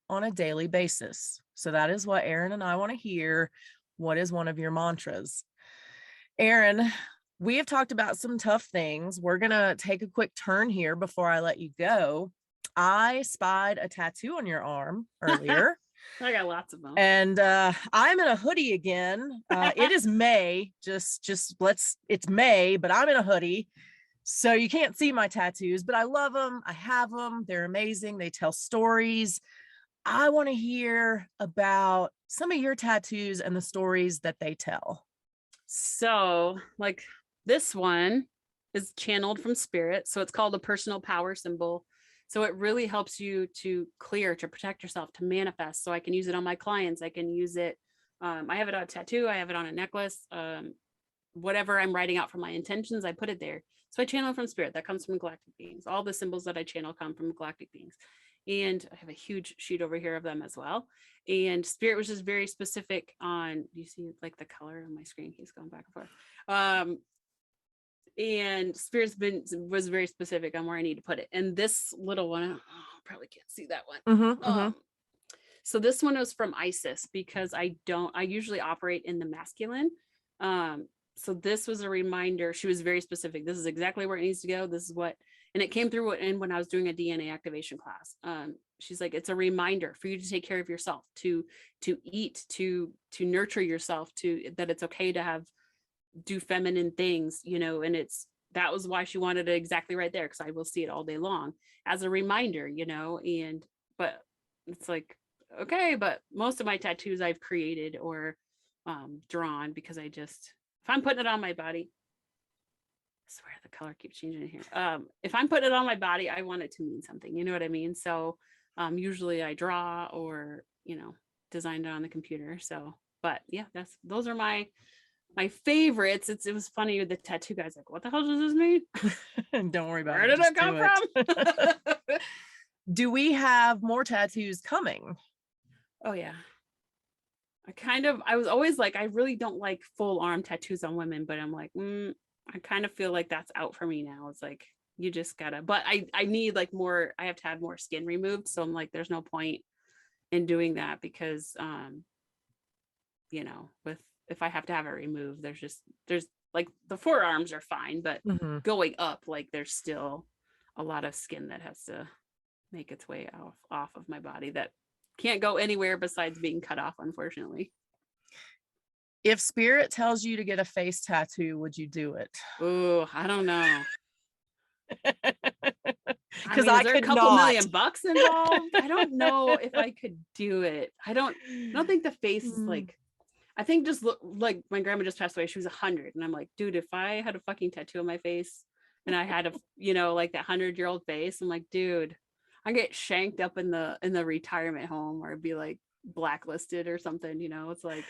A: on a daily basis. So that is what Erin and I want to hear. What is one of your mantras? Erin, we have talked about some tough things. We're going to take a quick turn here before I let you go. I spied a tattoo on your arm earlier.
B: I got lots of them.
A: And I'm in a hoodie again. It is May. It's May, but I'm in a hoodie. So you can't see my tattoos, but I love them. I have them. They're amazing. They tell stories. I want to hear about some of your tattoos and the stories that they tell.
B: So like this one is channeled from spirit. So it's called a personal power symbol. So it really helps you to clear, to protect yourself, to manifest. So I can use it on my clients. I can use it. I have it on a tattoo. I have it on a necklace. Whatever I'm writing out for my intentions, I put it there. So I channel from spirit. That comes from galactic beings. All the symbols that I channel come from galactic beings. And I have a huge sheet over here of them as well. And spirit was just very specific on, do you see like the color on my screen keeps going back and forth. And spirit's was very specific on where I need to put it. And this little one, probably can't see that one. So this one was from Isis, because I usually operate in the masculine. So this was a reminder. She was very specific. This is exactly where it needs to go. This is what, and it came through when I was doing a DNA activation class. She's like, it's a reminder for you to take care of yourself, to eat, to nurture yourself, that it's okay to do feminine things, you know. And that was why she wanted it exactly right there, because I will see it all day long as a reminder, you know. But it's like, okay, but most of my tattoos I've created or drawn, because if I'm putting it on my body, swear the color keeps changing here. If I'm putting it on my body, I want it to mean something. You know what I mean? So usually I draw or, design it on the computer. So, but yeah, those are my favorites. It was funny with the tattoo guy's like, what the hell does this mean?
A: Don't worry about
B: Where
A: it.
B: did it come from?
A: Do we have more tattoos coming?
B: Oh yeah. I was always like, I really don't like full arm tattoos on women, but I'm like, I kind of feel like that's out for me now. It's like, you just gotta, but I need like more, I have to have more skin removed. So I'm like, there's no point in doing that because, if I have to have it removed, there's like the forearms are fine, but going up, like there's still a lot of skin that has to make its way off of my body that can't go anywhere besides being cut off, unfortunately.
A: If spirit tells you to get a face tattoo, would you do it?
B: Oh, I don't know.
A: Because
B: is there a couple $1 million involved? I don't know if I could do it. I don't think the face is like, I think just look like my grandma just passed away. She was 100. And I'm like, dude, if I had a fucking tattoo on my face and I had like that 100-year-old face, I'm like, dude, I get shanked up in the retirement home or be like blacklisted or something, it's like,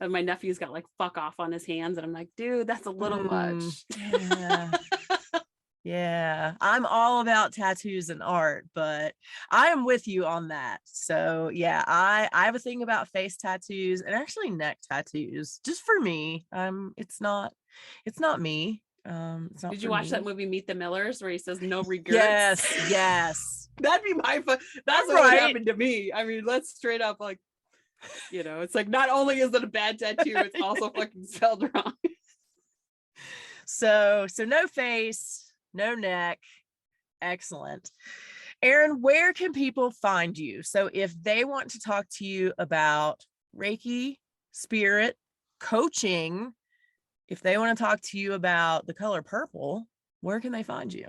B: and my nephew's got like fuck off on his hands. And I'm like, dude, that's a little much.
A: Yeah. Yeah, I'm all about tattoos and art, but I am with you on that. So yeah, I have a thing about face tattoos and actually neck tattoos, just for me. It's not me. It's not.
B: Did you watch that movie Meet the Millers where he says no regrets?
A: Yes.
B: That'd be my fun. That's what would happen to me. I mean, let's straight up like, it's like not only is it a bad tattoo, it's also fucking spelled wrong.
A: So no face. No neck. Excellent. Erin, where can people find you? So if they want to talk to you about Reiki, spirit, coaching, if they want to talk to you about the color purple, where can they find you?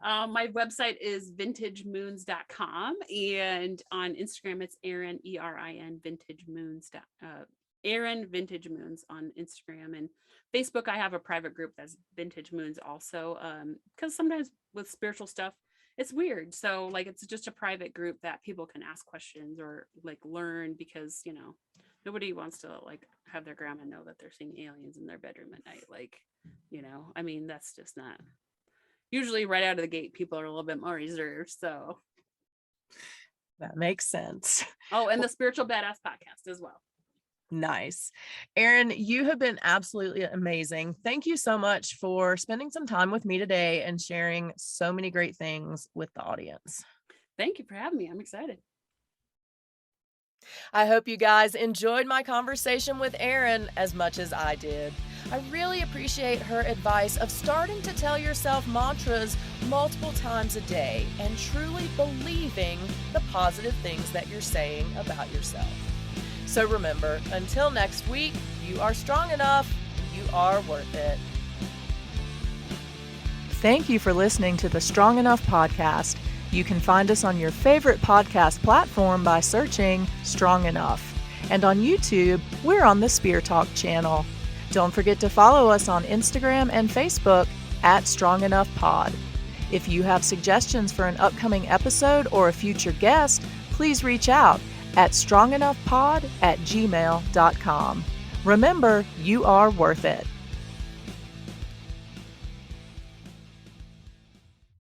B: My website is vintagemoons.com, and on Instagram it's Erin, ERIN Vintage Moons. Erin Vintage Moons on Instagram, and Facebook I have a private group that's Vintage Moons also, because sometimes with spiritual stuff it's weird, so like it's just a private group that people can ask questions or like learn, because nobody wants to like have their grandma know that they're seeing aliens in their bedroom at night, like I mean that's just not usually right out of the gate. People are a little bit more reserved, so
A: that makes sense.
B: Oh, and the Spiritual Badass podcast as well.
A: Nice. Erin, you have been absolutely amazing. Thank you so much for spending some time with me today and sharing so many great things with the audience.
B: Thank you for having me. I'm excited.
A: I hope you guys enjoyed my conversation with Erin as much as I did. I really appreciate her advice of starting to tell yourself mantras multiple times a day and truly believing the positive things that you're saying about yourself. So remember, until next week, you are strong enough, you are worth it. Thank you for listening to the Strong Enough podcast. You can find us on your favorite podcast platform by searching Strong Enough. And on YouTube, we're on the Spear Talk channel. Don't forget to follow us on Instagram and Facebook at Strong Enough Pod. If you have suggestions for an upcoming episode or a future guest, please reach out at strongenoughpod@gmail.com. Remember, you are worth it.